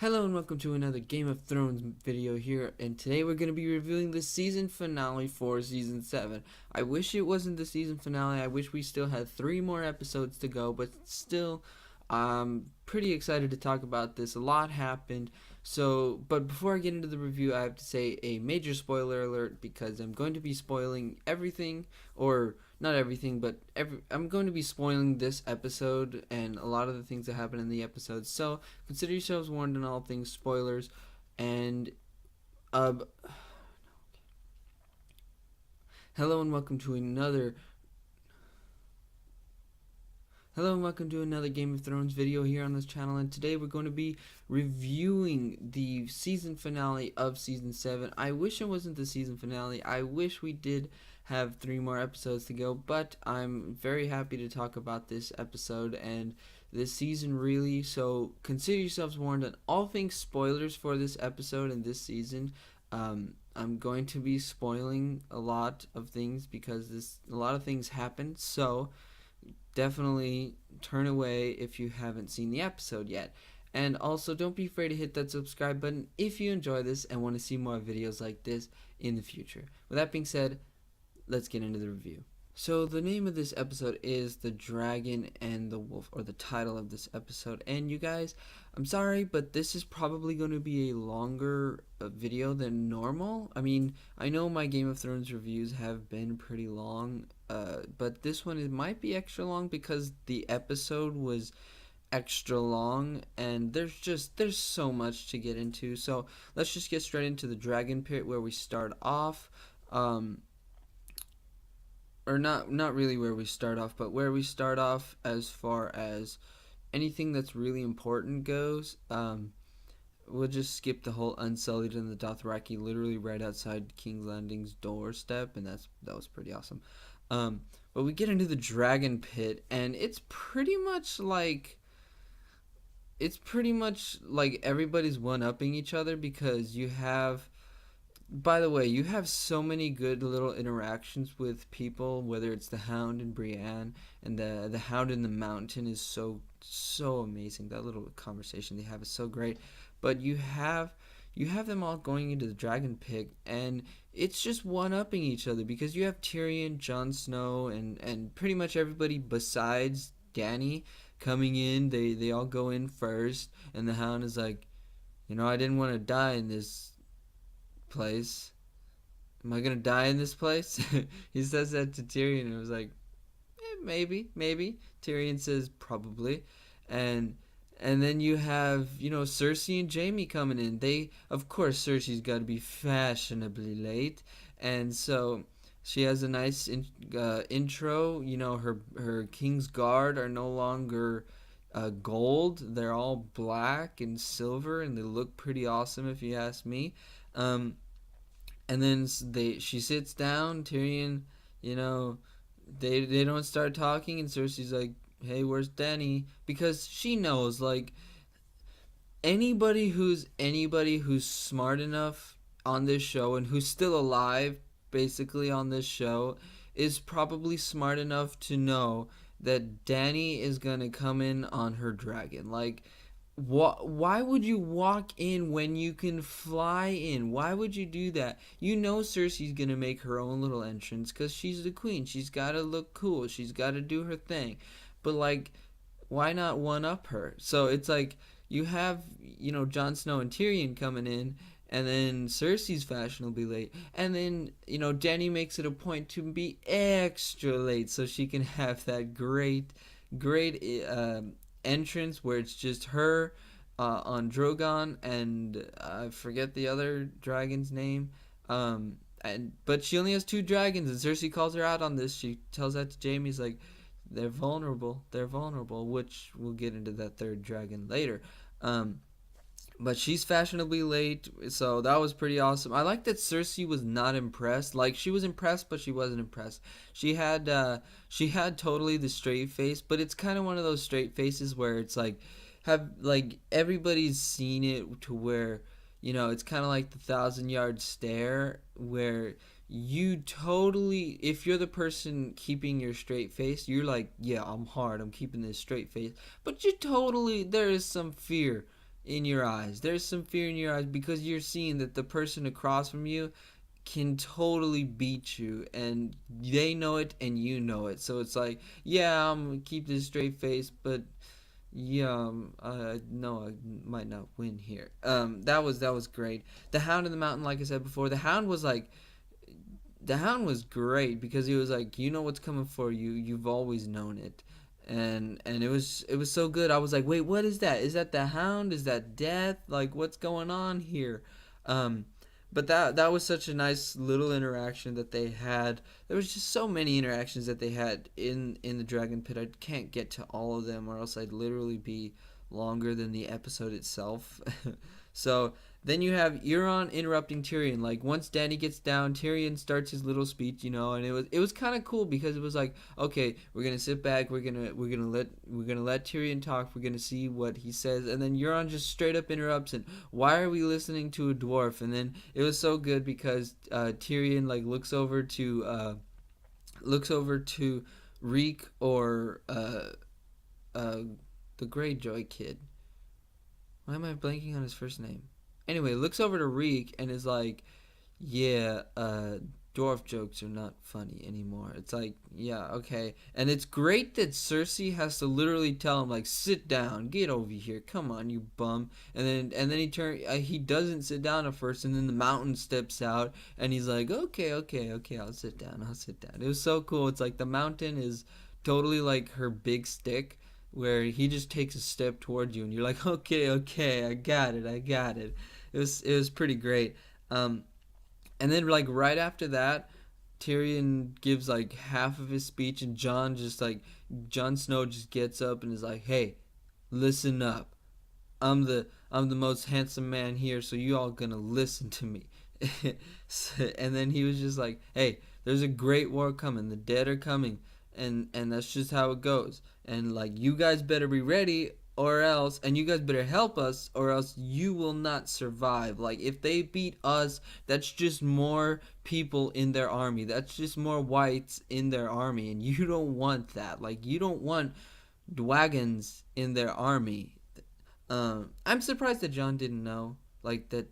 Hello and welcome to another Game of Thrones video here, and today we're going to be reviewing the season finale for season 7. I wish it wasn't the season finale. I wish we still had 3 more episodes to go, but still, I'm pretty excited to talk about this. A lot happened. But before I get into the review, I have to say a major spoiler alert because I'm going to be spoiling everything, or not everything, but I'm going to be spoiling this episode and a lot of the things that happen in the episode. So consider yourselves warned on all things spoilers. And uh, hello and welcome to another Game of Thrones video here on this channel, and today we're going to be reviewing the season finale of season 7. I wish it wasn't the season finale. I wish we did have 3 more episodes to go, but I'm very happy to talk about this episode and this season really, so consider yourselves warned on all things spoilers for this episode and this season. I'm going to be spoiling a lot of things because a lot of things happen, so definitely turn away if you haven't seen the episode yet. And also, don't be afraid to hit that subscribe button if you enjoy this and want to see more videos like this in the future. With that being said, let's get into the review. So the name of this episode is The Dragon and the Wolf, or the title of this episode. And you guys, I'm sorry, but this is probably going to be a longer video than normal. I mean, I know my Game of Thrones reviews have been pretty long, but this one might be extra long because the episode was extra long, and there's so much to get into. So let's just get straight into the Dragon Pit where we start off. Or not really where we start off, but where we start off as far as anything that's really important goes. We'll just skip the whole Unsullied and the Dothraki literally right outside King's Landing's doorstep, and that was pretty awesome. But we get into the Dragon Pit, and it's pretty much like everybody's one-upping each other because you have. By the way, you have so many good little interactions with people, whether it's the Hound and Brienne, and the Hound in the Mountain is so amazing. That little conversation they have is so great. But you have them all going into the Dragon Pit, and it's just one-upping each other because you have Tyrion, Jon Snow, and pretty much everybody besides Dany coming in. They all go in first, and the Hound is like, I didn't want to die in this place. Am I gonna die in this place? He says that to Tyrion, and it was like, maybe. Tyrion says probably, and then you have Cersei and Jaime coming in. Of course, Cersei's got to be fashionably late, and so she has a nice intro. Her King's Guard are no longer gold; they're all black and silver, and they look pretty awesome if you ask me. And then she sits down. Tyrion, they don't start talking, and Cersei's like, "Hey, where's Dany?" Because she knows, like, anybody who's smart enough on this show and who's still alive, basically on this show, is probably smart enough to know that Dany is gonna come in on her dragon. Like, why would you walk in when you can fly in? Why would you do that? Cersei's gonna make her own little entrance because she's the queen. She's gotta look cool. She's gotta do her thing. But, like, why not one up her? So it's like you have, Jon Snow and Tyrion coming in, and then Cersei's fashionably late. And then, Dany makes it a point to be extra late so she can have that great entrance where it's just her on Drogon, and I forget the other dragon's name. But she only has 2 dragons, and Cersei calls her out on this. She tells that to Jaime's like, they're vulnerable, which we'll get into that 3rd dragon later. But she's fashionably late, so that was pretty awesome. I like that Cersei was not impressed. Like, she was impressed, but she wasn't impressed. She had totally the straight face, but it's kind of one of those straight faces where it's like, everybody's seen it to where, it's kind of like the 1,000-yard stare, where you totally, if you're the person keeping your straight face, you're like, yeah, I'm keeping this straight face, but there is some fear in your eyes. There's some fear in your eyes because you're seeing that the person across from you can totally beat you, and they know it and you know it. So it's like, yeah, I'm gonna keep this straight face, but yeah, no, I might not win here. That was great. The Hound in the Mountain, like I said before, the Hound was great because he was like, you know what's coming for you. You've always known it, and it was so good. I was like, wait, what is that? Is that the Hound? Is that death? Like, what's going on here? Um, but that was such a nice little interaction that they had. There was just so many interactions that they had in the Dragon Pit. I can't get to all of them, or else I'd literally be longer than the episode itself. So then you have Euron interrupting Tyrion. Like once Danny gets down, Tyrion starts his little speech, and it was kind of cool because it was like, okay, we're gonna sit back, we're gonna let Tyrion talk, we're gonna see what he says, and then Euron just straight up interrupts and why are we listening to a dwarf? And then it was so good because Tyrion like looks over to Reek or uh, the Greyjoy kid. Why am I blanking on his first name? Anyway, looks over to Reek and is like, yeah, dwarf jokes are not funny anymore. It's like, yeah, okay. And it's great that Cersei has to literally tell him like, sit down, get over here, come on, you bum. And then he doesn't sit down at first, and then the mountain steps out, and he's like, okay, okay, okay, I'll sit down, I'll sit down. It was so cool. It's like the mountain is totally like her big stick, where he just takes a step towards you, and you're like, okay, okay, I got it, I got it. It was pretty great. Um, and then like right after that, Tyrion gives like half of his speech, and Jon Snow just gets up and is like, "Hey, listen up. I'm the most handsome man here, so you all gonna listen to me." And then he was just like, "Hey, there's a great war coming. The dead are coming, and that's just how it goes. And like you guys better be ready, or else, and you guys better help us, or else you will not survive. Like if they beat us, that's just more people in their army. That's just more whites in their army, and you don't want that. Like you don't want dragons in their army." I'm surprised that John didn't know, like that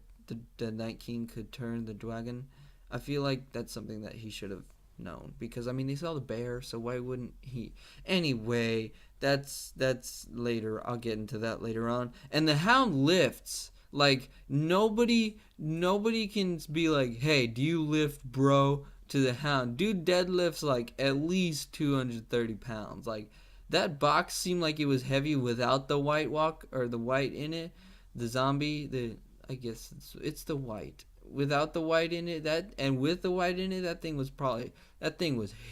the Night King could turn the dragon. I feel like that's something that he should have known because I mean they saw the bear, so why wouldn't he? Anyway, that's later. I'll get into that later on. And the Hound lifts. Like nobody can be like, "Hey, do you lift, bro?" To the Hound. Dude deadlifts like at least 230 pounds. Like that box seemed like it was heavy without the white walk or the white in it. The zombie, the I guess it's the white. Without the white in it, that and with the white in it, that thing was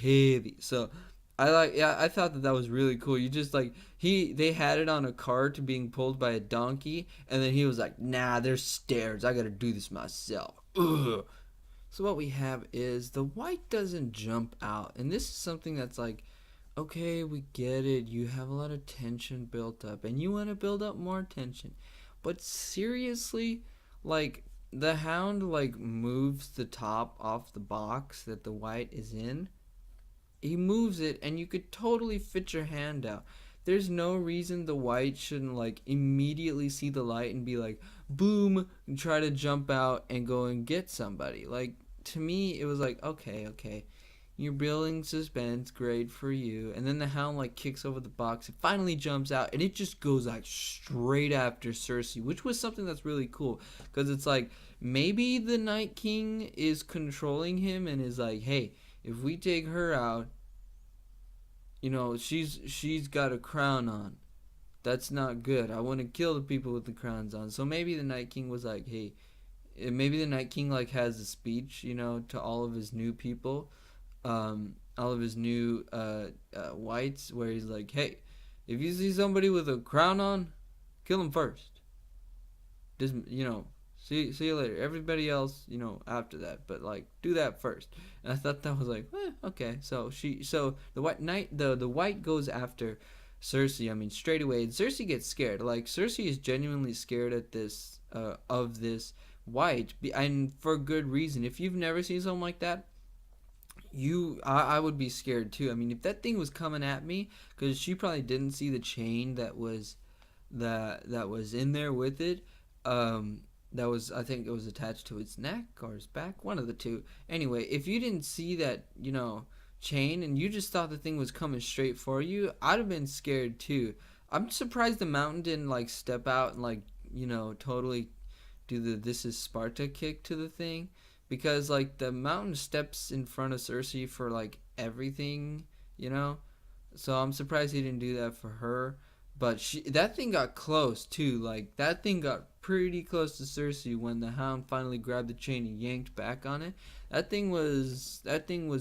heavy. So I thought that was really cool. You just like they had it on a cart being pulled by a donkey, and then he was like, "Nah, there's stairs. I got to do this myself." Ugh. So what we have is the white doesn't jump out, and this is something that's like, okay, we get it. You have a lot of tension built up, and you want to build up more tension. But seriously, like the Hound like moves the top off the box that the white is in. He moves it, and you could totally fit your hand out. There's no reason the white shouldn't like immediately see the light and be like, boom, and try to jump out and go and get somebody. Like to me, it was like, okay, okay, you're building suspense, great for you. And then the Hound like kicks over the box, it finally jumps out, and it just goes like straight after Cersei, which was something that's really cool because it's like maybe the Night King is controlling him and is like, hey, if we take her out, she's got a crown on. That's not good. I want to kill the people with the crowns on. So maybe the Night King was like, hey, maybe the Night King like has a speech, to all of his new people, all of his new whites, where he's like, hey, if you see somebody with a crown on, kill him first. Just see you later. Everybody else, after that, but like do that first. And I thought that was like, okay. So the white goes after Cersei. I mean, straight away, and Cersei gets scared. Like Cersei is genuinely scared at this of this white, and for good reason. If you've never seen something like that, I would be scared too. I mean, if that thing was coming at me, because she probably didn't see the chain that was that was in there with it. Um, that was, I think it was attached to its neck or its back, one of the two. Anyway, if you didn't see that, chain and you just thought the thing was coming straight for you, I'd have been scared too. I'm surprised the mountain didn't like step out and like, totally do the "this is Sparta" kick to the thing, because like the mountain steps in front of Cersei for like everything, you know. So I'm surprised he didn't do that for her. But that thing got close too. Like that thing got pretty close to Cersei when the Hound finally grabbed the chain and yanked back on it. That thing was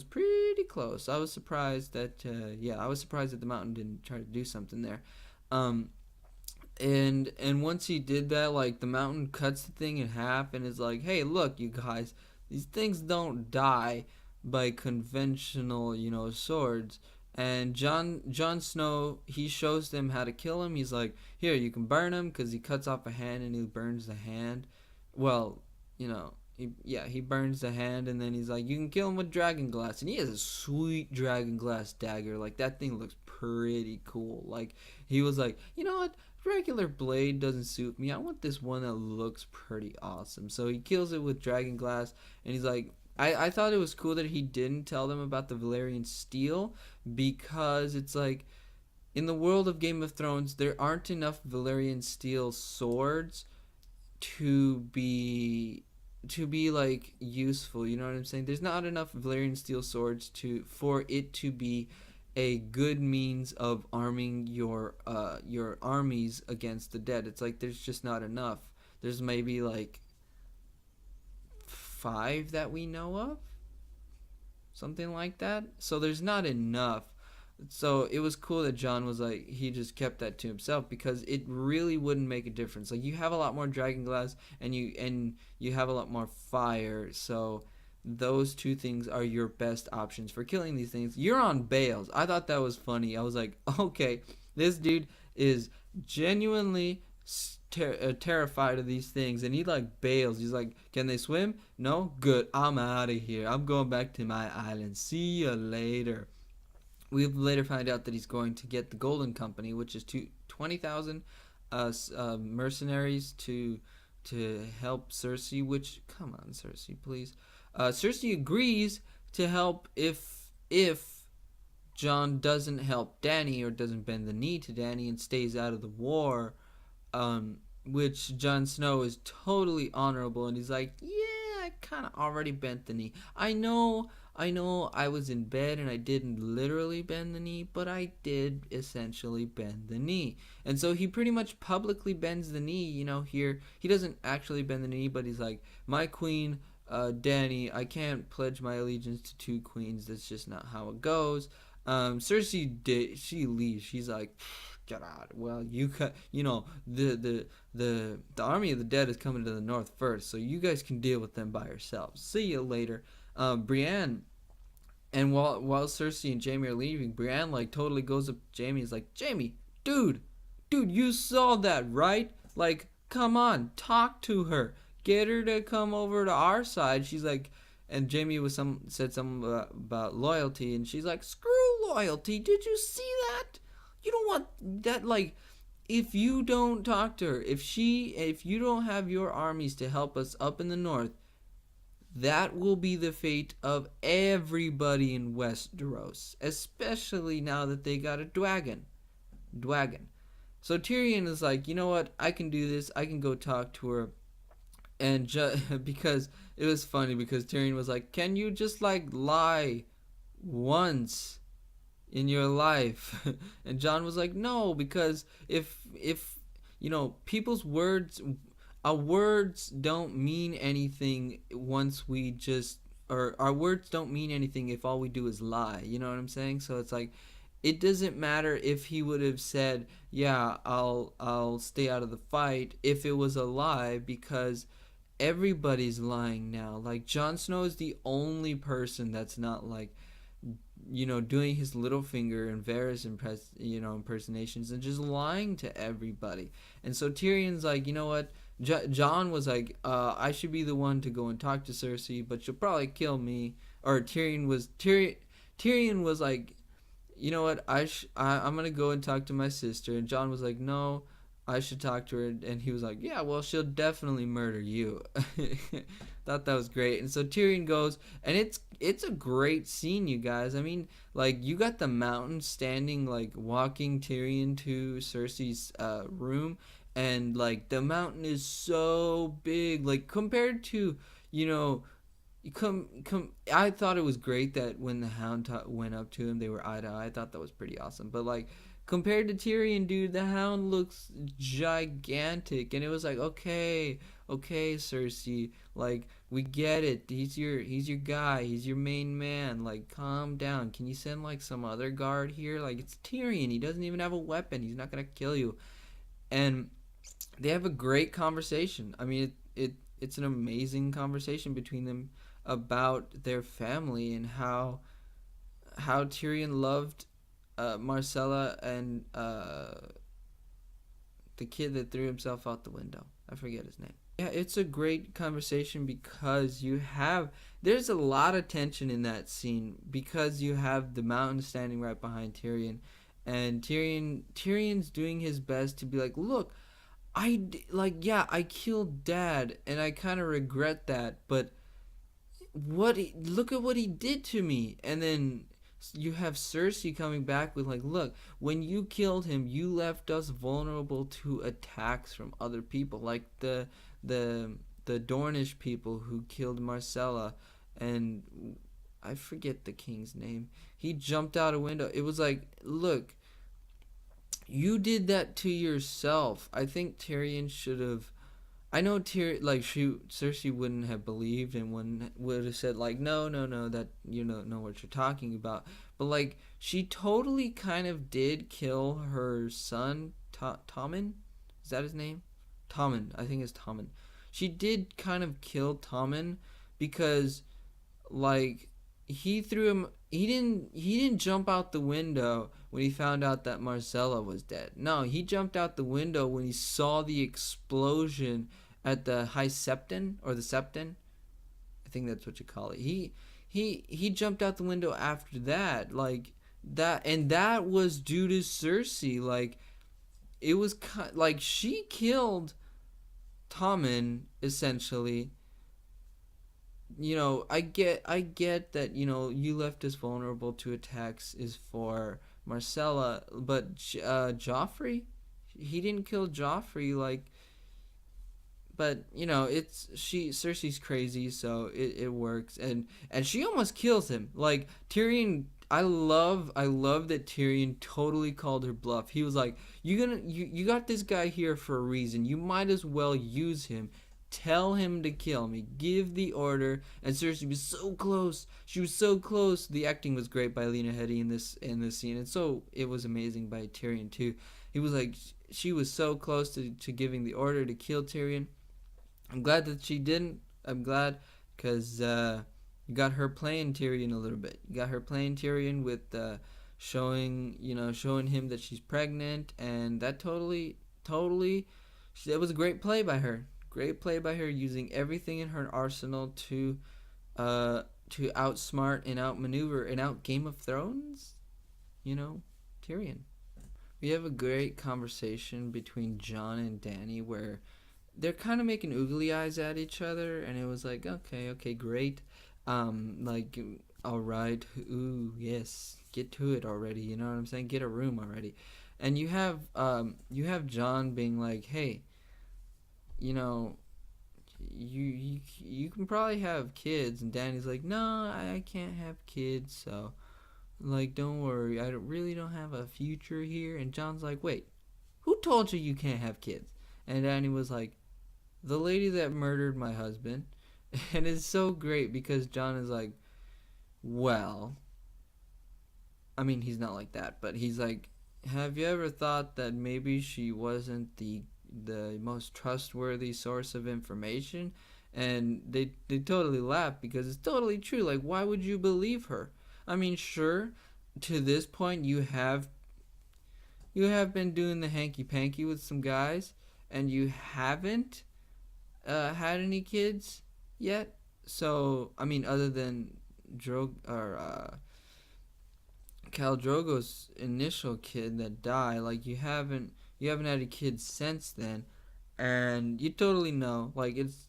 pretty close. I was surprised that I was surprised that the Mountain didn't try to do something there. Um, and once he did that, like the Mountain cuts the thing in half and is like, "Hey, look, you guys, these things don't die by conventional, swords." And Jon Snow, he shows them how to kill him. He's like, "Here, you can burn him," because he cuts off a hand and he burns the hand. Well, he burns the hand, and then he's like, "You can kill him with dragon glass," and he has a sweet dragon glass dagger. Like that thing looks pretty cool. Like he was like, "You know what? Regular blade doesn't suit me. I want this one that looks pretty awesome." So he kills it with dragon glass, and he's like, I thought it was cool that he didn't tell them about the Valyrian steel, because it's like in the world of Game of Thrones there aren't enough Valyrian steel swords to be like useful. You know what I'm saying? There's not enough Valyrian steel swords for it to be a good means of arming your armies against the dead. It's like there's just not enough. There's maybe like 5 that we know of, something like that. So there's not enough. So it was cool that John was like, he just kept that to himself, because it really wouldn't make a difference. Like you have a lot more dragon glass and you have a lot more fire. So those two things are your best options for killing these things. You're on bales. I thought that was funny. I was like, okay, this dude is genuinely terrified of these things, and he like bails. He's like, "Can they swim? No? Good. I'm out of here. I'm going back to my island. See you later." We later find out that he's going to get the Golden Company, which is 20,000 mercenaries to help Cersei. Which, come on, Cersei, please. Cersei agrees to help if Jon doesn't help Dany, or doesn't bend the knee to Dany and stays out of the war. Which Jon Snow is totally honorable, and he's like, "Yeah, I kind of already bent the knee. I know I was in bed and I didn't literally bend the knee, but I did essentially bend the knee." And so he pretty much publicly bends the knee, here. He doesn't actually bend the knee, but he's like, "My queen, Dany, I can't pledge my allegiance to 2 queens. That's just not how it goes." Cersei she leaves. She's like, "Get out. Well, the army of the dead is coming to the north first, so you guys can deal with them by yourselves. See you later." Brienne, and while Cersei and Jaime are leaving, Brienne like totally goes up to Jaime. Is like, "Jaime, dude, you saw that, right? Like, come on, talk to her, get her to come over to our side." She's like, and Jaime said something about loyalty, and she's like, "Screw loyalty. Did you see that? You don't want that. Like, if you don't talk to her, if you don't have your armies to help us up in the north, that will be the fate of everybody in Westeros, especially now that they got a dragon." So Tyrion is like, "You know what? I can do this. I can go talk to her." And because it was funny, because Tyrion was like, "Can you just like lie once in your life?" And Jon was like, "No, because if people's words, our words don't mean anything once we just, or our words don't mean anything if all we do is lie." You know what I'm saying? So it's like, it doesn't matter if he would have said, "Yeah, I'll stay out of the fight," if it was a lie, because everybody's lying now. Like Jon Snow is the only person that's not like, doing his little finger and Varys impersonations and just lying to everybody. And so Tyrion's like, "You know what?" Jon was like, "I should be the one to go and talk to Cersei, but she'll probably kill me." Or Tyrion was like, "You know what? I'm gonna go and talk to my sister." And Jon was like, "No, I should talk to her, and he was like, yeah, well, she'll definitely murder you. Thought that was great. And so Tyrion goes, and it's a great scene, you guys. I mean, like, you got the mountain standing, like, walking Tyrion to Cersei's room, and like the mountain is so big, like compared to, you know, you come. I thought it was great that when the Hound went up to him, they were eye to eye. I thought that was pretty awesome. But like compared to Tyrion, dude, the Hound looks gigantic, and it was like, okay, okay, Cersei, like we get it. He's your guy. He's your main man. Like, calm down. Can you send like some other guard here? Like, it's Tyrion. He doesn't even have a weapon. He's not gonna kill you. And they have a great conversation. I mean, it's an amazing conversation between them about their family and how Tyrion loved Marcella and the kid that threw himself out the window. I forget his name. Yeah, it's a great conversation because there's a lot of tension in that scene because you have the mountain standing right behind Tyrion, and Tyrion's doing his best to be like, look, like, yeah, I killed Dad, and I kind of regret that, but look at what he did to me. And then you have Cersei coming back with like, look, when you killed him, you left us vulnerable to attacks from other people, like the the Dornish people who killed Marcella, and I forget the king's name. He jumped out a window. It was like, look, you did that to yourself. I think Tyrion should have. I know Cersei wouldn't have believed and would have said like, no, no, no, that you don't know what you're talking about. But like, she totally kind of did kill her son, Tommen. Is that his name? Tommen. I think it's Tommen. She did kind of kill Tommen because like he didn't jump out the window when he found out that Marcella was dead. No, he jumped out the window when he saw the explosion at the High Septon, or the Septon. I think that's what you call it. He jumped out the window after that, like that, and that was due to Cersei. Like, it was like she killed Tommen essentially. I get that, you left us vulnerable to attacks is for Marcella, but Joffrey, he didn't kill Joffrey, like, but it's Cersei's crazy, so it works, and she almost kills him. Like, Tyrion, I love that Tyrion totally called her bluff. He was like, you got this guy here for a reason. You might as well use him. Tell him to kill me. Give the order. And Cersei was so close. She was so close. The acting was great by Lena Headey in this scene, and so it was amazing by Tyrion too. He was like, she was so close to giving the order to kill Tyrion. I'm glad that she didn't. I'm glad because you got her playing Tyrion a little bit. You got her playing Tyrion with showing him that she's pregnant, and that totally, it was a great play by her. Great play by her, using everything in her arsenal to outsmart and outmaneuver and out Game of Thrones, Tyrion. We have a great conversation between Jon and Dany where they're kind of making oogly eyes at each other, and it was like, okay, okay, great, like, all right, ooh, yes, get to it already, you know what I'm saying? Get a room already. And you have Jon being like, hey, you know, you can probably have kids, and Danny's like, no, I can't have kids, so like, don't worry, really don't have a future here. And John's like, wait, who told you can't have kids? And Danny was like, the lady that murdered my husband. And it's so great because Jon is like, well, I mean, he's not like that, but he's like, have you ever thought that maybe she wasn't the most trustworthy source of information? And they totally laugh because it's totally true. Like, why would you believe her? I mean, sure, to this point you have been doing the hanky panky with some guys, and you haven't had any kids yet. So I mean, other than Khal Drogo's initial kid that died, like, you haven't You haven't had a kid since then, and you totally know. Like it's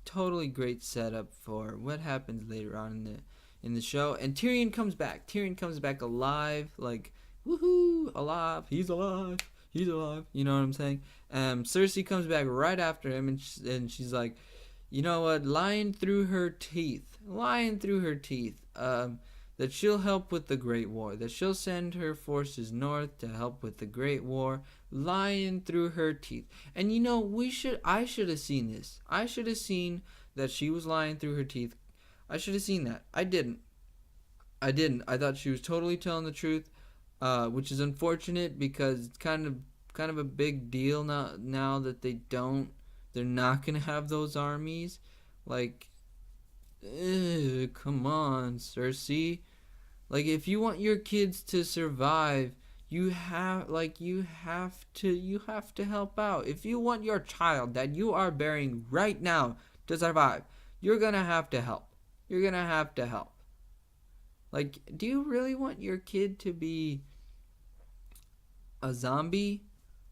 totally great setup for what happens later on in the show. And Tyrion comes back. Tyrion comes back alive. Like woohoo, alive. He's alive. He's alive. You know what I'm saying? Cersei comes back right after him, and she's like, you know what? Lying through her teeth. That she'll help with the Great War. That she'll send her forces north to help with the Great War. Lying through her teeth. And you know, I should have seen this. I should have seen that she was lying through her teeth. I should have seen that. I didn't. I thought she was totally telling the truth, which is unfortunate because it's kind of a big deal now that they're not gonna have those armies. Like, come on, Cersei. Like, if you want your kids to survive, you have to help out. If you want your child that you are bearing right now to survive, you're gonna have to help. You're gonna have to help. Like, do you really want your kid to be a zombie?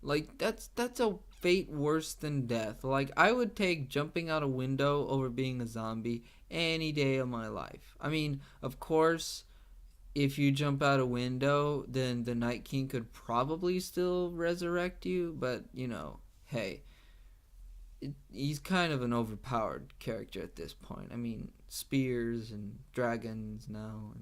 Like, that's a fate worse than death. Like, I would take jumping out a window over being a zombie any day of my life. I mean, of course, if you jump out a window, then the Night King could probably still resurrect you, but hey, he's kind of an overpowered character at this point. I mean, spears and dragons now.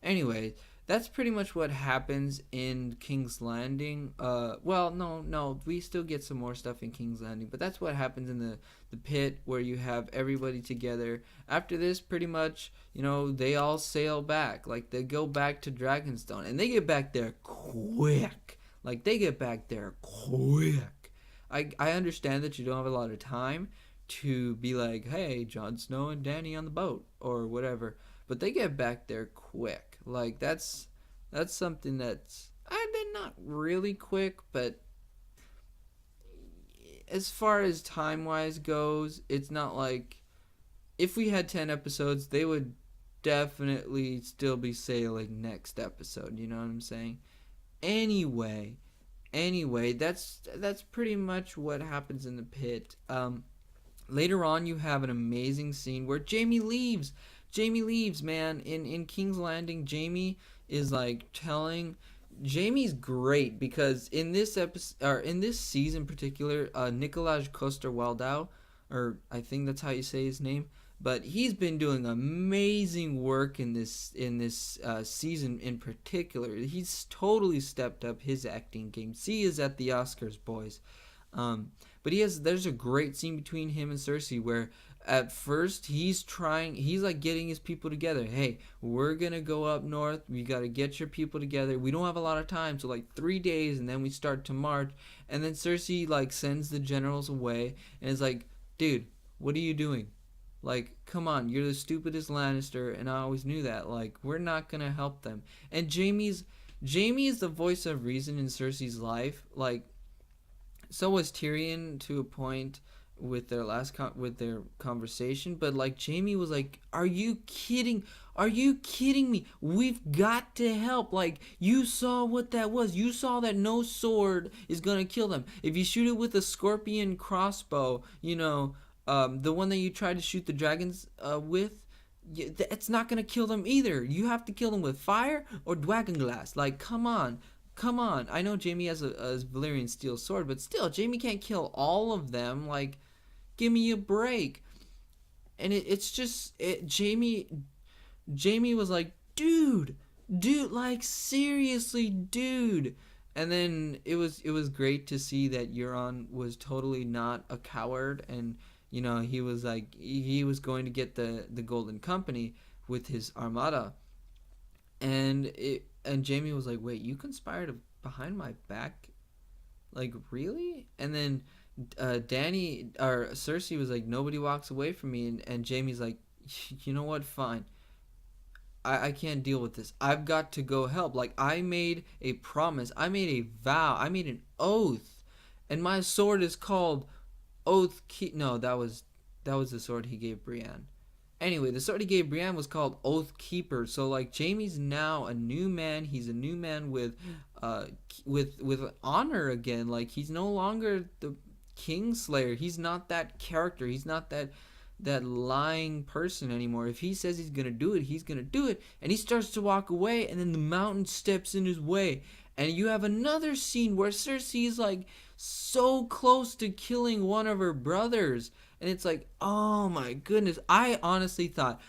Anyway, that's pretty much what happens in King's Landing. Well, no, we still get some more stuff in King's Landing, but that's what happens in the pit where you have everybody together. After this, pretty much, they all sail back. Like, they go back to Dragonstone, and they get back there quick. Like, they get back there quick. I understand that you don't have a lot of time to be like, hey, Jon Snow and Dany on the boat, or whatever. But they get back there quick. Like, that's something that's they're not really quick, but as far as time wise goes, it's not like if we had 10 episodes, they would definitely still be sailing next episode. You know what I'm saying? Anyway, that's pretty much what happens in the pit. Later on, you have an amazing scene where Jaime leaves. Jaime leaves, man. In King's Landing, Jaime is like telling. Jaime's great because in this episode, or in this season in particular, Nikolaj Coster-Waldau, or I think that's how you say his name, but he's been doing amazing work in this season in particular. He's totally stepped up his acting game. See, is at the Oscars, boys. But there's a great scene between him and Cersei where at first he's like getting his people together. Hey, we're gonna go up north. We gotta get your people together. We don't have a lot of time, so like 3 days, and then we start to march. And then Cersei like sends the generals away and is like, dude, what are you doing? Like, come on, you're the stupidest Lannister, and I always knew that. Like, we're not gonna help them. And Jaime is the voice of reason in Cersei's life. Like, so was Tyrion to a point with their with their conversation, but like Jaime was like, "Are you kidding? Are you kidding me? We've got to help. Like, you saw what that was. You saw that no sword is gonna kill them. If you shoot it with a scorpion crossbow, the one that you tried to shoot the dragons with, it's not gonna kill them either. You have to kill them with fire or dragon glass. Like, come on." I know Jaime has a Valyrian steel sword, but still, Jaime can't kill all of them. Like, give me a break. And it's just Jaime was like, dude, like, seriously, dude. And then it was great to see that Euron was totally not a coward, and he was like, he was going to get the Golden Company with his armada, and Jaime was like, wait, you conspired behind my back? Like, really? And then Cersei was like, nobody walks away from me. And Jaime's like, you know what? Fine. I can't deal with this. I've got to go help. Like, I made a promise. I made a vow. I made an oath. And my sword is called Oath No, that was the sword he gave Brienne. Anyway, the sword he gave Brienne was called Oath Keeper. So like Jamie's now a new man. He's a new man uh, with honor again. Like he's no longer the Kingslayer. He's not that character. He's not that lying person anymore. If he says he's gonna do it, he's gonna do it. And he starts to walk away, and then the mountain steps in his way. And you have another scene where Cersei is like so close to killing one of her brothers. And it's like, oh my goodness. I honestly thought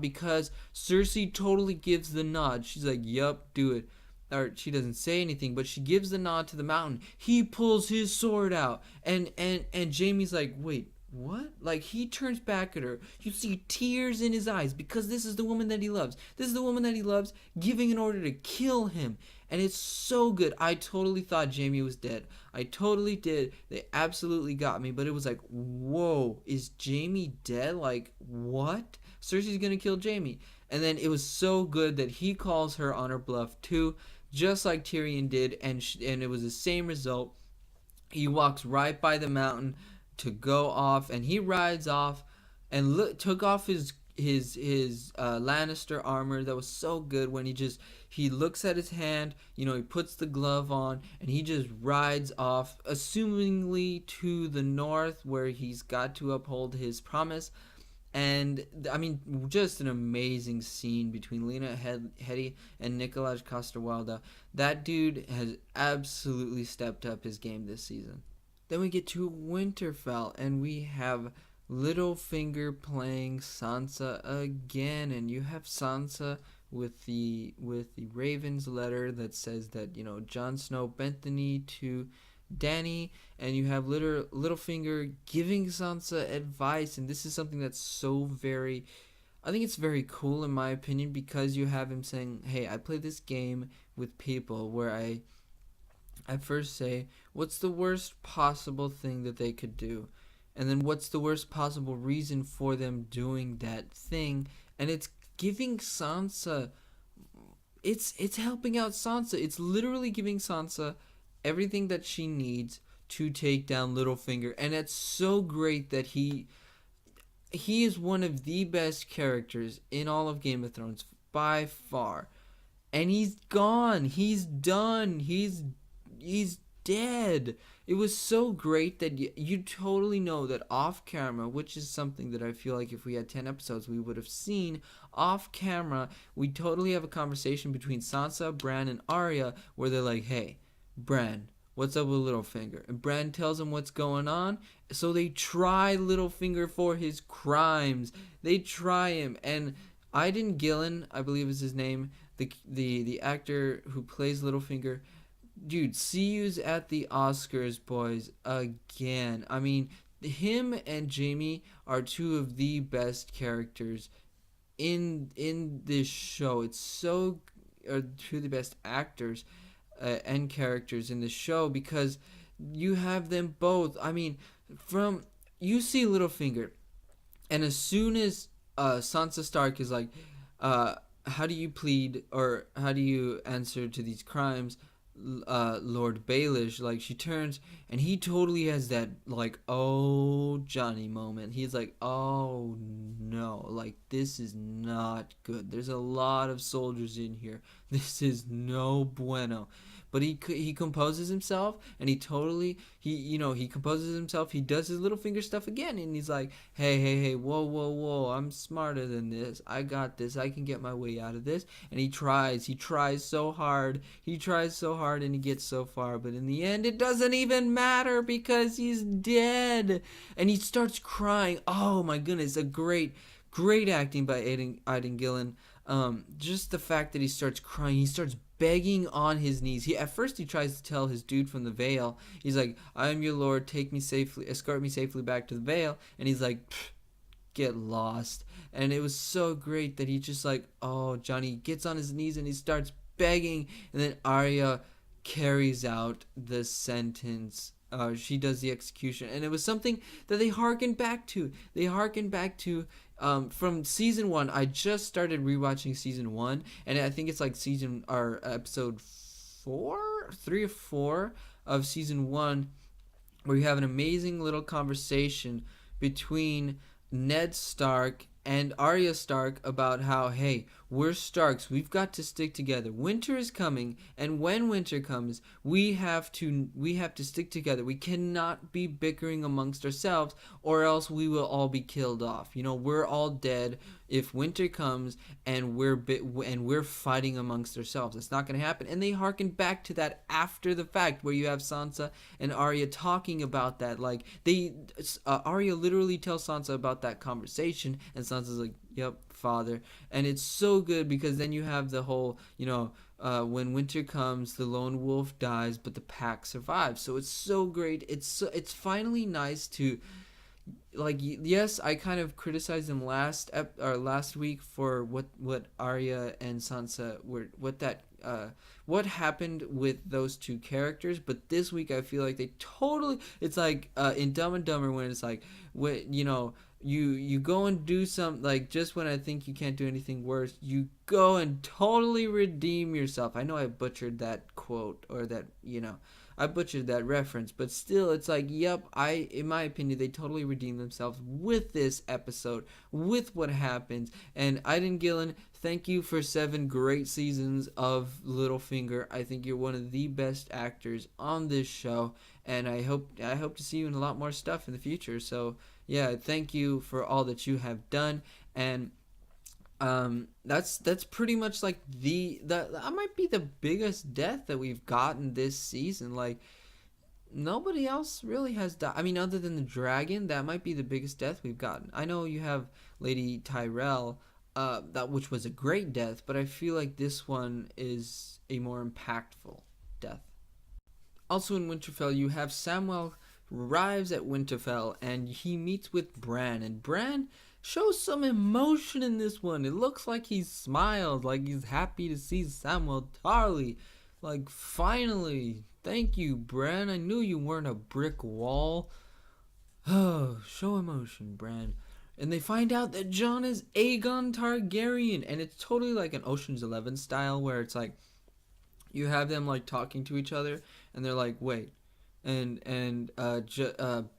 because Cersei totally gives the nod. She's like, yup, do it. Or she doesn't say anything, but she gives the nod to the mountain. He pulls his sword out. And Jamie's like, wait, what? Like he turns back at her. You see tears in his eyes because this is the woman that he loves. This is the woman that he loves giving in order to kill him. And it's so good. I totally thought Jamie was dead. I totally did. They absolutely got me. But it was like, whoa, is Jamie dead? Like, what? Cersei's gonna kill Jamie. And then it was so good that he calls her on her bluff too, just like Tyrion did. And it was the same result. He walks right by the mountain to go off, and he rides off and took off his Lannister armor that was so good. When he looks at his hand, he puts the glove on, and he just rides off, assumingly to the north where he's got to uphold his promise. And I mean, just an amazing scene between Lena Headey and Nikolaj Coster-Waldau. That dude has absolutely stepped up his game this season. Then we get to Winterfell, and we have Littlefinger playing Sansa again, and you have Sansa with the Raven's letter that says that Jon Snow bent the knee to Dany, and you have Littlefinger giving Sansa advice, and this is something that's I think it's very cool in my opinion, because you have him saying, hey, I play this game with people where I first say, what's the worst possible thing that they could do? And then what's the worst possible reason for them doing that thing? And it's giving Sansa, it's helping out Sansa. It's literally giving Sansa everything that she needs to take down Littlefinger. And it's so great that he is one of the best characters in all of Game of Thrones by far. And he's gone. He's done. He's dead. It was so great that you totally know that off camera, which is something that I feel like if we had 10 episodes we would have seen off camera, we totally have a conversation between Sansa, Bran, and Arya where they're like, hey, Bran, what's up with Littlefinger? And Bran tells him what's going on, so they try Littlefinger for his crimes. They try him, and Aidan Gillen, I believe is his name, the actor who plays Littlefinger. Dude, see yous at the Oscars, boys, again. I mean, him and Jamie are two of the best characters in this show. It's so two of the best actors and characters in the show, because you have them both. I mean, you see Littlefinger, and as soon as Sansa Stark is like, how do you plead, or how do you answer to these crimes, Lord Baelish? Like, she turns, and he totally has that like, oh, Johnny moment. He's like, oh no, like, this is not good. There's a lot of soldiers in here. This is no bueno. But he composes himself, and he composes himself. He does his Littlefinger stuff again, and he's like, hey, whoa, I'm smarter than this. I got this. I can get my way out of this. And he tries so hard, and he gets so far, but in the end, it doesn't even matter because he's dead. And he starts crying. Oh my goodness, a great acting by Aidan Gillen. Just the fact that he starts crying, he starts begging on his knees. At first he tries to tell his dude from the Vale, he's like, I am your lord, escort me safely back to the Vale. And he's like, get lost. And it was so great that he just like, oh, Johnny gets on his knees and he starts begging. And then Arya carries out the sentence. She does the execution, and it was something that they harkened back to. From season 1. I just started rewatching season 1, and I think it's like episode 3 or 4 of season 1, where you have an amazing little conversation between Ned Stark and Arya Stark about how, hey, we're Starks, we've got to stick together. Winter is coming, and when winter comes, we have to stick together. We cannot be bickering amongst ourselves, or else we will all be killed off. We're all dead if winter comes and we're fighting amongst ourselves. It's not going to happen. And they harken back to that after the fact, where you have Sansa and Arya talking about that. Like Arya literally tells Sansa about that conversation, and Sansa's like, "Yep, father." And it's so good because then you have the whole, when winter comes, the lone wolf dies, but the pack survives. So it's so great. It's finally nice to, like, yes, I kind of criticized them last week for what Arya and Sansa were, what happened with those two characters. But this week I feel like they totally, it's like in Dumb and Dumber, when it's like, when you go and do something, like, just when I think you can't do anything worse, you go and totally redeem yourself. I know I butchered that quote, or that, I butchered that reference, but still, it's like, yep, in my opinion, they totally redeemed themselves with this episode, with what happens. And Aidan Gillen, thank you for 7 great seasons of Littlefinger. I think you're one of the best actors on this show, and I hope to see you in a lot more stuff in the future. So yeah, thank you for all that you have done. And that's pretty much like that might be the biggest death that we've gotten this season. Like, nobody else really has died. I mean, other than the dragon, that might be the biggest death we've gotten. I know you have Lady Tyrell, that which was a great death, but I feel like this one is a more impactful death. Also in Winterfell, you have Samwell arrives at Winterfell and he meets with Bran, and Bran shows some emotion in this one. It looks like he smiled, like he's happy to see Samwell Tarly. Like, finally, thank you, Bran. I knew you weren't a brick wall. Oh, show emotion, Bran. And they find out that Jon is Aegon Targaryen, and it's totally like an Ocean's 11 style, where it's like you have them like talking to each other, and they're like, wait. And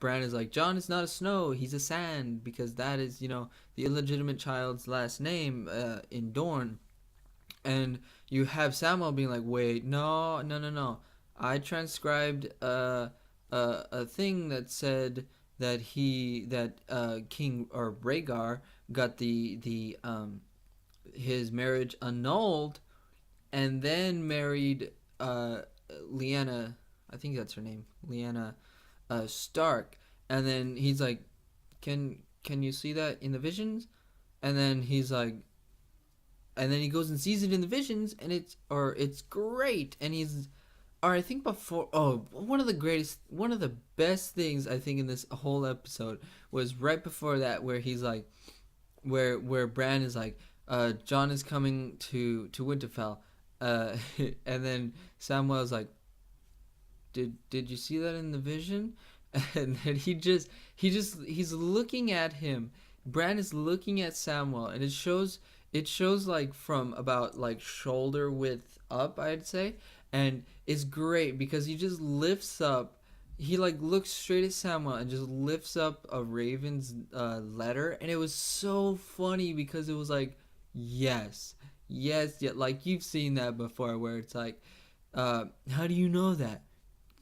Bran is like, Jon is not a Snow, he's a Sand, because that is, the illegitimate child's last name in Dorne. And you have Samuel being like, wait, no, no, no, no. I transcribed a thing that said that King, or Rhaegar, got the his marriage annulled, and then married Lyanna. I think that's her name, Lyanna Stark. And then he's like, can you see that in the visions? And then he's like, and then he goes and sees it in the visions, and it's great. And or I think one of the best things I think in this whole episode was right before that, where he's like, where Bran is like, Jon is coming to Winterfell, and then Samwell's like, did you see that in the vision? And then he's looking at him. Bran is looking at Samwell, and it shows like from about like shoulder width up, I'd say. And it's great because he just lifts up, he like looks straight at Samwell and just lifts up a raven's letter. And it was so funny because it was like, yes, yeah, like you've seen that before, where it's like, how do you know that?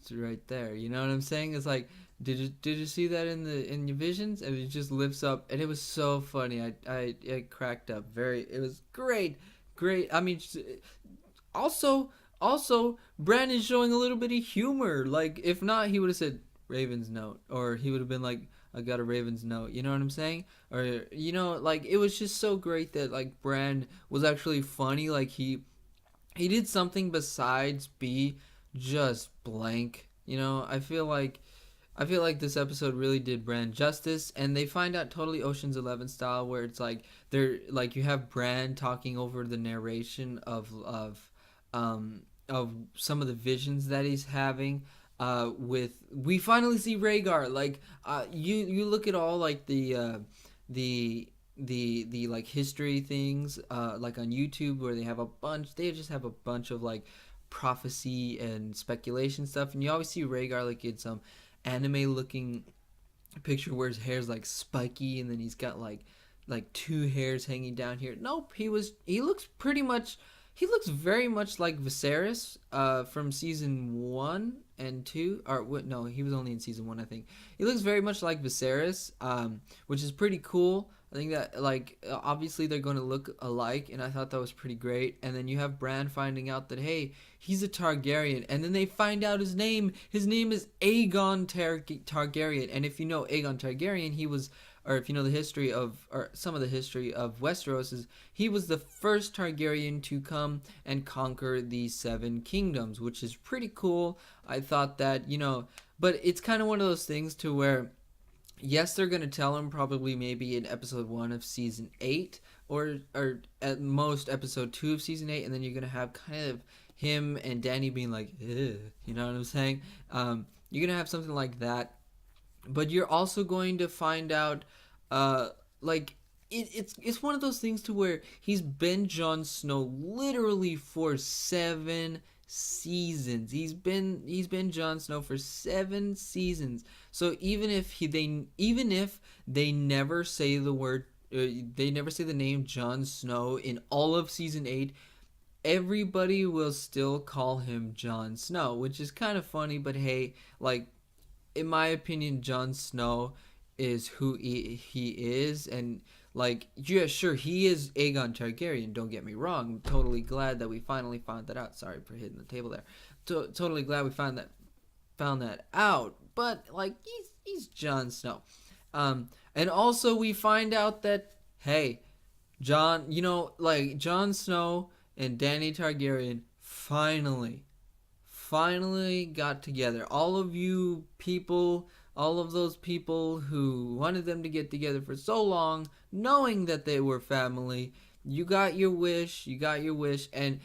It's right there. You know what I'm saying? It's like, did you see that in your visions? And it just lifts up, and it was so funny. I cracked up. It was great. I mean, also Bran is showing a little bit of humor. Like, if not, he would have said Raven's note, or he would have been like, I got a Raven's note. You know what I'm saying? Or like, it was just so great that like Bran was actually funny. Like he did something besides be just blank. I feel like this episode really did Bran justice, and they find out totally Ocean's 11 style, where it's like they're like, you have Bran talking over the narration of some of the visions that he's having. We finally see Rhaegar. Like, you look at all like the like history things like on YouTube, where they just have a bunch of like prophecy and speculation stuff, and you always see Rhaegar like in some anime looking picture where his hair's like spiky, and then he's got like like two hairs hanging down here. Nope, he looks pretty much he looks very much like Viserys from season 1 and 2, or what, no, he was only in season 1, I think. He looks very much like Viserys, which is pretty cool. I think that, like, obviously they're going to look alike, and I thought that was pretty great. And then you have Bran finding out that, hey, he's a Targaryen, and then they find out his name. His name is Aegon Targaryen, and if you know Aegon Targaryen, he was, or if you know the history of, or some of the history of Westeros, is he was the first Targaryen to come and conquer the Seven Kingdoms, which is pretty cool. I thought that, but it's kind of one of those things to where, yes, they're going to tell him probably maybe in episode 1 of season 8, or at most episode 2 of season 8, and then you're going to have kind of him and Dany being like, ugh, you know what I'm saying? You're going to have something like that, but you're also going to find out, like, it's one of those things to where he's been Jon Snow literally for 7 seasons. He's been Jon Snow for 7 seasons. So even if they never say the word, they never say the name Jon Snow in all of season 8, everybody will still call him Jon Snow, which is kind of funny. But hey, like, in my opinion, Jon Snow is who he is, and like, yeah, sure, he is Aegon Targaryen, don't get me wrong. I'm totally glad that we finally found that out. Sorry for hitting the table there. Totally glad we found that out. But like, he's Jon Snow. And also we find out that, hey, Jon Snow and Dany Targaryen finally got together. All of you people, all of those people who wanted them to get together for so long, knowing that they were family, you got your wish, and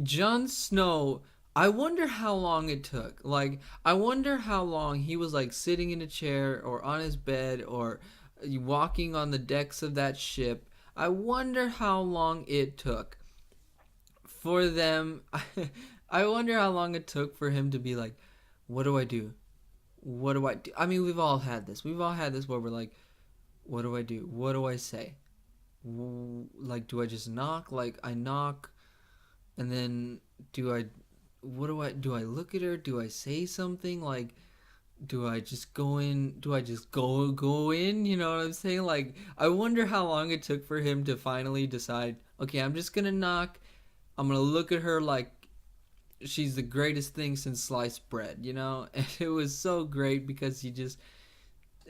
Jon Snow, I wonder how long it took. Like, I wonder how long he was, like, sitting in a chair or on his bed or walking on the decks of that ship. I wonder how long it took for them. I wonder how long it took for him to be like, what do I do? What do I do? I mean, we've all had this. Where we're like, what do I do? What do I say? Like, do I just knock? Like, I knock, and then do I look at her? Do I say something? Like, do I just go in? Do I just go in? You know what I'm saying? Like, I wonder how long it took for him to finally decide, okay, I'm just gonna knock. I'm gonna look at her like she's the greatest thing since sliced bread, And it was so great because he just,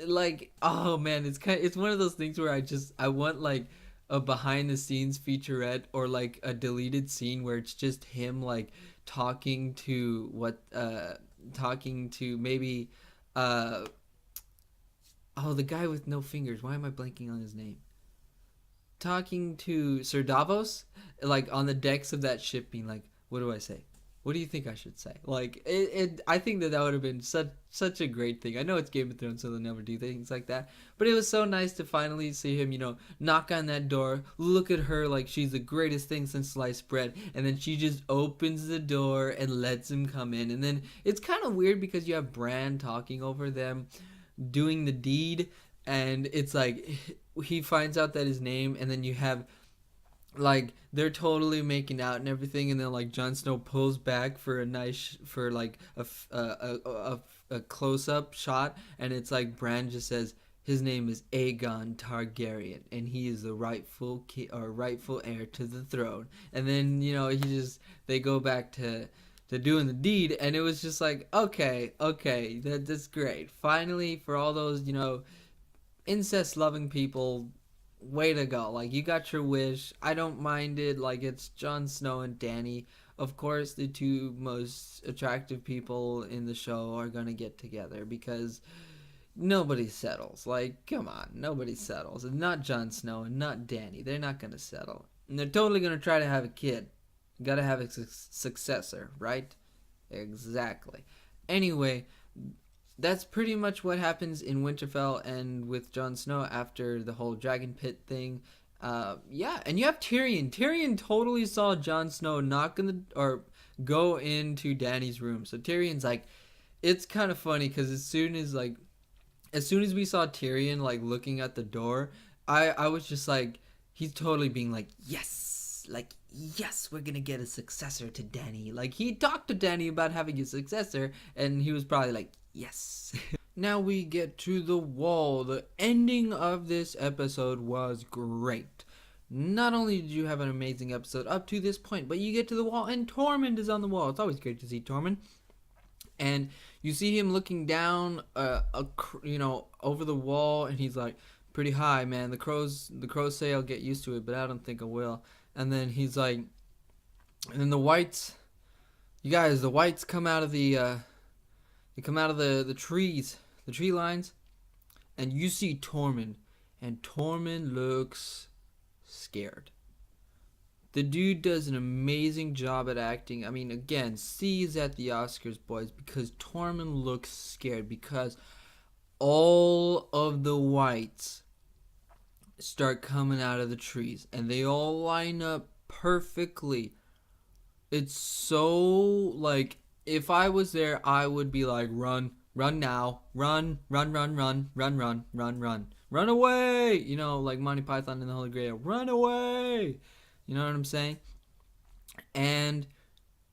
like, oh man, it's one of those things where I want like a behind the scenes featurette or like a deleted scene where it's just him like talking to maybe the guy with no fingers. Why am I blanking on his name? Talking to Sir Davos, like on the decks of that ship, being like, what do I say? What do you think I should say? Like, I think that would have been such a great thing. I know it's Game of Thrones, so they'll never do things like that. But it was so nice to finally see him, knock on that door, look at her like she's the greatest thing since sliced bread, and then she just opens the door and lets him come in. And then it's kind of weird because you have Bran talking over them, doing the deed, and it's like he finds out that his name, and then you have, like, they're totally making out and everything, and then like Jon Snow pulls back for a close up shot, and it's like Bran just says his name is Aegon Targaryen, and he is the rightful heir to the throne. And then they go back to doing the deed, and it was just like, okay, that's great. Finally, for all those incest loving people, way to go. Like, you got your wish. I don't mind it. Like, it's Jon Snow and Dany. Of course, the two most attractive people in the show are gonna get together because nobody settles. Like, come on, nobody settles. And not Jon Snow and not Dany. They're not gonna settle. And they're totally gonna try to have a kid. Gotta have a successor, right? Exactly. Anyway, that's pretty much what happens in Winterfell and with Jon Snow after the whole dragon pit thing. Yeah, and you have Tyrion. Tyrion totally saw Jon Snow go into Dany's room. So Tyrion's like, it's kind of funny because as soon as we saw Tyrion like looking at the door, I was just like, he's totally being like, yes, like, yes, we're gonna get a successor to Danny. Like, he talked to Danny about having a successor, and he was probably like, yes. Now we get to the wall. The ending of this episode was great. Not only did you have an amazing episode up to this point, but you get to the wall and Tormund is on the wall. It's always great to see Tormund. And you see him looking down, over the wall, and he's like, pretty high, man. The crows say I'll get used to it, but I don't think I will. And then he's like, and then the whites, you guys, the whites come out of the trees, the tree lines, and you see Tormund, and Tormund looks scared. The dude does an amazing job at acting. I mean, again, C's at the Oscars, boys, because Tormund looks scared, because all of the whites start coming out of the trees, and they all line up perfectly. It's so, like, if I was there, I would be like, run, run now, run, run, run, run, run, run, run, run, run away. Like Monty Python and the Holy Grail, run away. You know what I'm saying? And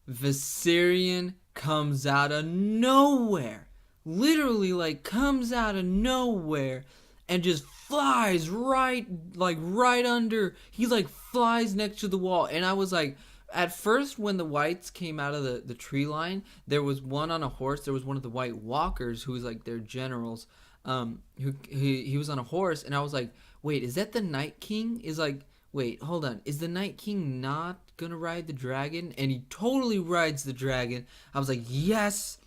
Viserion comes out of nowhere. Literally, like, comes out of nowhere and just flies right under. He, like, flies next to the wall. And I was like, at first, when the whites came out of the tree line, there was one on a horse. There was one of the White Walkers who was, like, their generals. He was on a horse. And I was like, wait, is that the Night King? Wait, hold on. Is the Night King not gonna ride the dragon? And he totally rides the dragon. I was like, yes,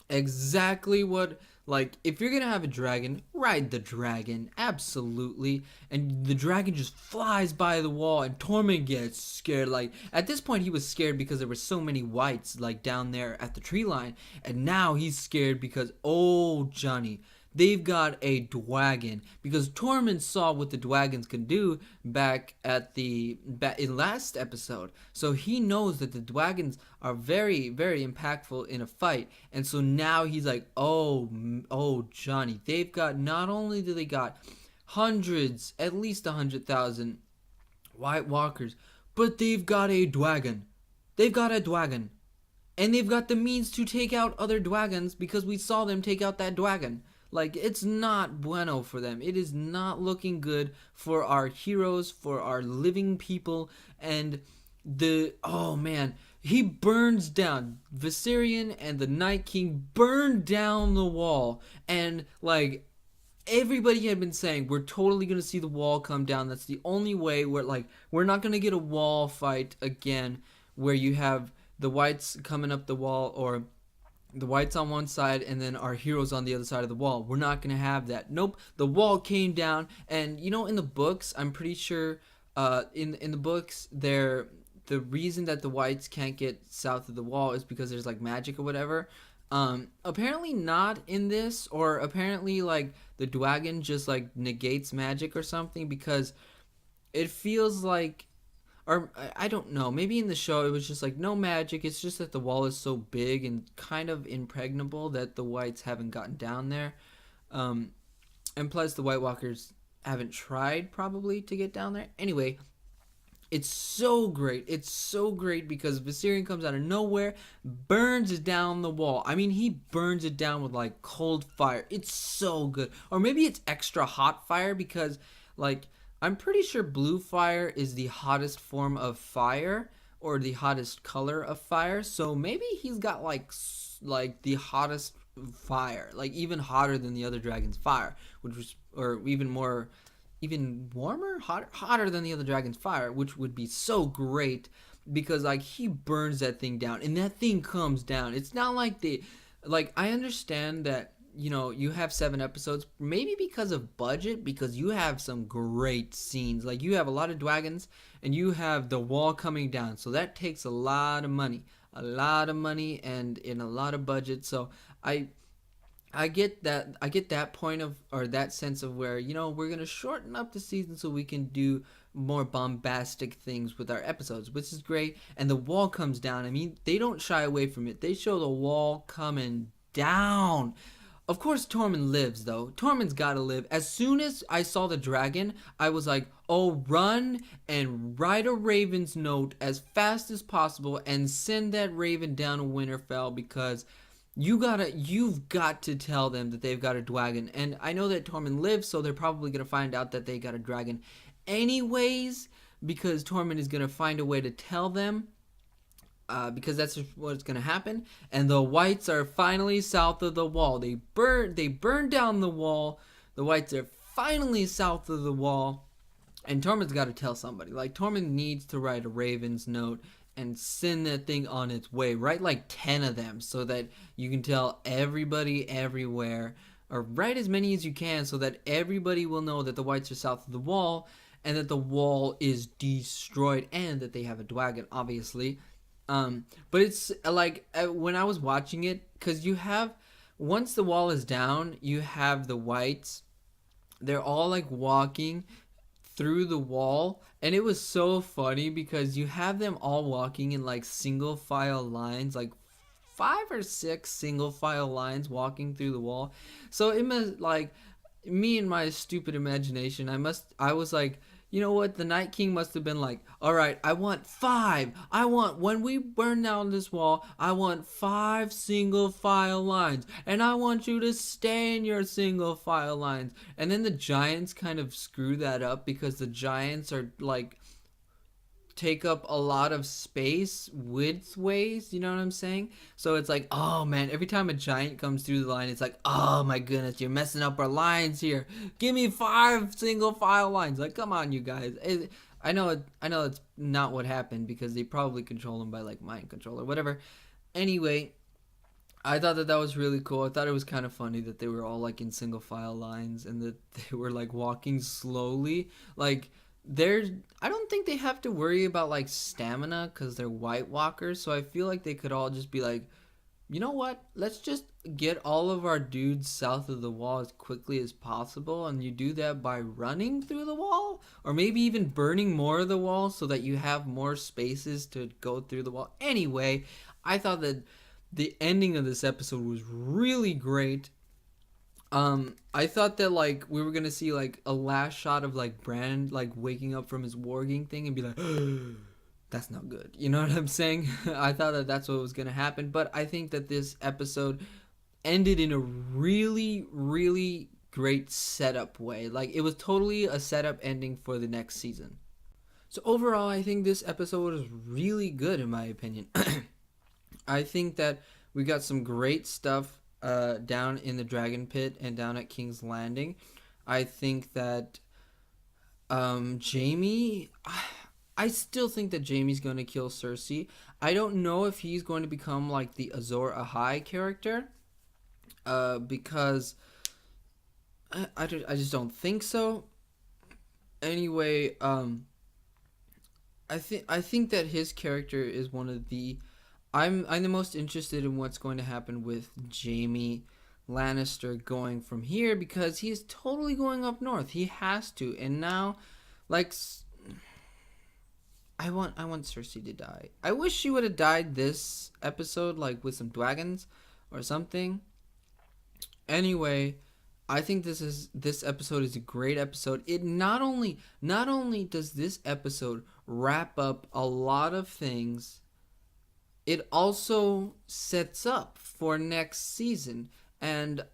exactly what, like, if you're gonna have a dragon, ride the dragon. Absolutely. And the dragon just flies by the wall, and Tormund gets scared. Like, at this point, he was scared because there were so many whites, like, down there at the tree line. And now he's scared because, oh, Johnny, they've got a dwagon, because Tormund saw what the dwagons can do back in last episode. So he knows that the dwagons are very, very impactful in a fight. And so now he's like, oh, Johnny, they've got, not only do they got hundreds, at least 100,000 White Walkers, but they've got a dwagon. They've got a dwagon. And they've got the means to take out other dwagons, because we saw them take out that dwagon. Like, it's not bueno for them. It is not looking good for our heroes, for our living people. And oh man, he burns down. Viserion and the Night King burn down the wall. And, like, everybody had been saying, we're totally going to see the wall come down. That's the only way. We're not going to get a wall fight again where you have the whites coming up the wall, or the whites on one side and then our heroes on the other side of the wall. We're not going to have that. Nope. The wall came down. And, in the books, I'm pretty sure in the books, the reason that the whites can't get south of the wall is because there's, like, magic or whatever. Apparently not in this, or apparently, like, the dwagon just, like, negates magic or something, because it feels like, or I don't know, maybe in the show it was just like no magic, it's just that the wall is so big and kind of impregnable that the whites haven't gotten down there. And plus the White Walkers haven't tried probably to get down there. Anyway, it's so great. It's so great because Viserion comes out of nowhere, burns down the wall. I mean, he burns it down with, like, cold fire. It's so good. Or maybe it's extra hot fire because, like, I'm pretty sure blue fire is the hottest form of fire, or the hottest color of fire. So maybe he's got like the hottest fire, like even hotter than the other dragon's fire, which was, or even warmer, hotter than the other dragon's fire, which would be so great because, like, he burns that thing down and that thing comes down. It's not like I understand that, you have 7 episodes, maybe because of budget, because you have some great scenes. Like, you have a lot of dragons, and you have the wall coming down. So that takes a lot of money, and in a lot of budget. So I get that. I get that point of, or that sense of where, we're going to shorten up the season so we can do more bombastic things with our episodes, which is great. And the wall comes down. I mean, they don't shy away from it. They show the wall coming down. Of course, Tormund lives, though. Tormund's gotta live. As soon as I saw the dragon, I was like, oh, run and write a raven's note as fast as possible and send that raven down to Winterfell, because you've got to tell them that they've got a dragon. And I know that Tormund lives, so they're probably gonna find out that they got a dragon anyways, because Tormund is gonna find a way to tell them, because that's just what's gonna happen. And the whites are finally south of the wall. They burned down the wall. The whites are finally south of the wall, and Tormund's got to tell somebody. Like, Tormund needs to write a raven's note and send that thing on its way. Write like 10 of them so that you can tell everybody everywhere, or write as many as you can so that everybody will know that the whites are south of the wall and that the wall is destroyed and that they have a dragon, obviously. But it's like, when I was watching it, because you have, once the wall is down, you have the whites. They're all like walking through the wall, and it was so funny because you have them all walking in like single file lines, like 5 or 6 single file lines walking through the wall. So it must, like, me and my stupid imagination, I was like, you know what, the Night King must have been like, all right, I want 5. When we burn down this wall, I want 5 single file lines, and I want you to stay in your single file lines. And then the giants kind of screw that up, because the giants are like, take up a lot of space widthways, you know what I'm saying? So it's like, oh man, every time a giant comes through the line, it's like, oh my goodness, you're messing up our lines here. Give me 5 single file lines. Like, come on, you guys. I know it's not what happened, because they probably control them by like mind control or whatever. Anyway, I thought that was really cool. I thought it was kind of funny that they were all like in single file lines and that they were like walking slowly. Like, I don't think they have to worry about like stamina because they're White Walkers. So I feel like they could all just be like, you know what? Let's just get all of our dudes south of the wall as quickly as possible. And you do that by running through the wall, or maybe even burning more of the wall so that you have more spaces to go through the wall. Anyway, I thought that the ending of this episode was really great. I thought that like we were gonna see like a last shot of like Bran like waking up from his warging thing and be like, that's not good. You know what I'm saying? I thought that that's what was gonna happen, but I think that this episode ended in a really, really great setup way. Like, it was totally a setup ending for the next season. So overall, I think this episode was really good in my opinion. I think that we got some great stuff down in the Dragon Pit and down at King's Landing. I think that Jaime, I still think that Jaime's going to kill Cersei. I don't know if he's going to become like the Azor Ahai character, because I just don't think so. Anyway, I think that his character is one of the, I'm the most interested in what's going to happen with Jaime Lannister going from here, because he's totally going up north. He has to, and now, like, I want Cersei to die. I wish she would have died this episode, like with some dragons or something. Anyway, I think this episode is a great episode. It not only does this episode wrap up a lot of things, it also sets up for next season. And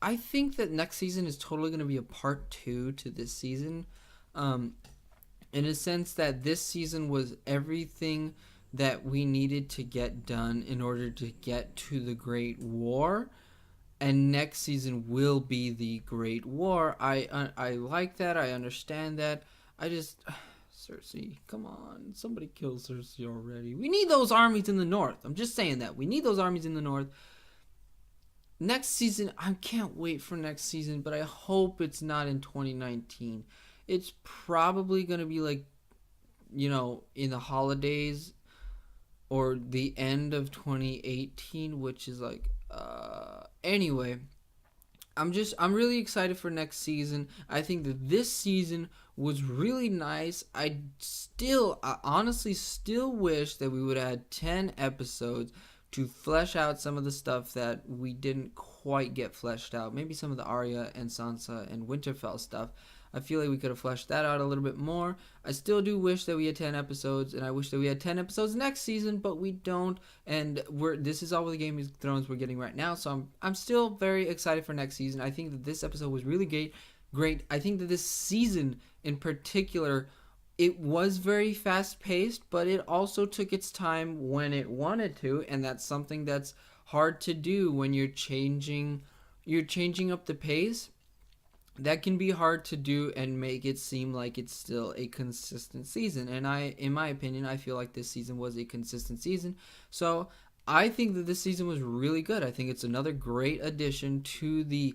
I think that next season is totally going to be a part 2 to this season. In a sense that this season was everything that we needed to get done in order to get to the Great War. And next season will be the Great War. I like that. I understand that. I just... Cersei, come on. Somebody kill Cersei already. We need those armies in the north. I'm just saying that. We need those armies in the north. Next season, I can't wait for next season, but I hope it's not in 2019. It's probably going to be like, in the holidays or the end of 2018, which is like, anyway, I'm really excited for next season. I think that this season was really nice. I honestly still wish that we would have had 10 episodes to flesh out some of the stuff that we didn't quite get fleshed out. Maybe some of the Arya and Sansa and Winterfell stuff. I feel like we could have fleshed that out a little bit more. I still do wish that we had 10 episodes, and I wish that we had 10 episodes next season, but we don't. And this is all the Game of Thrones we're getting right now, so I'm still very excited for next season. I think that this episode was really great. I think that this season in particular, it was very fast paced, but it also took its time when it wanted to, and that's something that's hard to do when you're changing up the pace. That can be hard to do and make it seem like it's still a consistent season. And in my opinion, I feel like this season was a consistent season. So I think that this season was really good. I think it's another great addition to the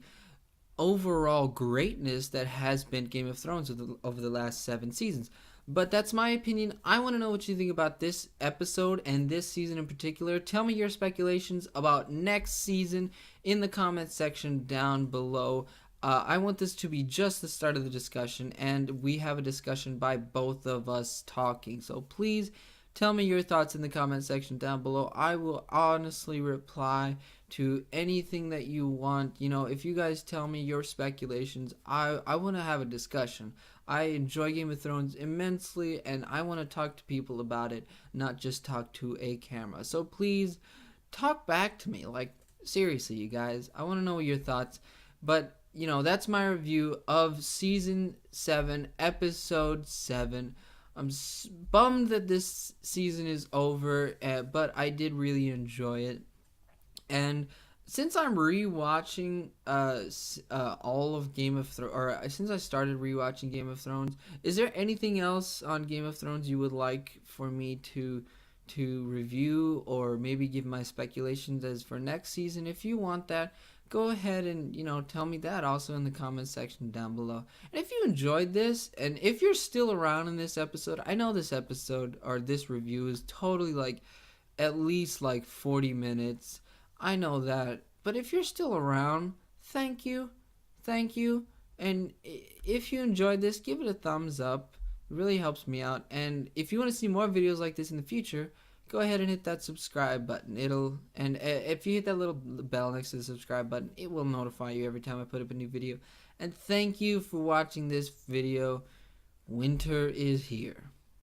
overall greatness that has been Game of Thrones over the last 7 seasons. But that's my opinion. I want to know what you think about this episode and this season in particular. Tell me your speculations about next season in the comments section down below. I want this to be just the start of the discussion, and we have a discussion by both of us talking. So please tell me your thoughts in the comment section down below. I will honestly reply to anything that you want. If you guys tell me your speculations, I want to have a discussion. I enjoy Game of Thrones immensely, and I want to talk to people about it, not just talk to a camera. So please talk back to me. Like, seriously, you guys. I want to know your thoughts. But that's my review of Season 7, Episode 7. I'm bummed that this season is over, but I did really enjoy it. And since I'm rewatching all of Game of Thrones, or since I started rewatching Game of Thrones, is there anything else on Game of Thrones you would like for me to review, or maybe give my speculations as for next season? If you want that, go ahead and tell me that also in the comment section down below. And if you enjoyed this, and if you're still around in this episode, I know this episode or this review is totally like at least like 40 minutes. I know that, but if you're still around, thank you. And if you enjoyed this, give it a thumbs up. It really helps me out. And if you want to see more videos like this in the future, go ahead and hit that subscribe button. If you hit that little bell next to the subscribe button, it will notify you every time I put up a new video. And thank you for watching this video. Winter is here.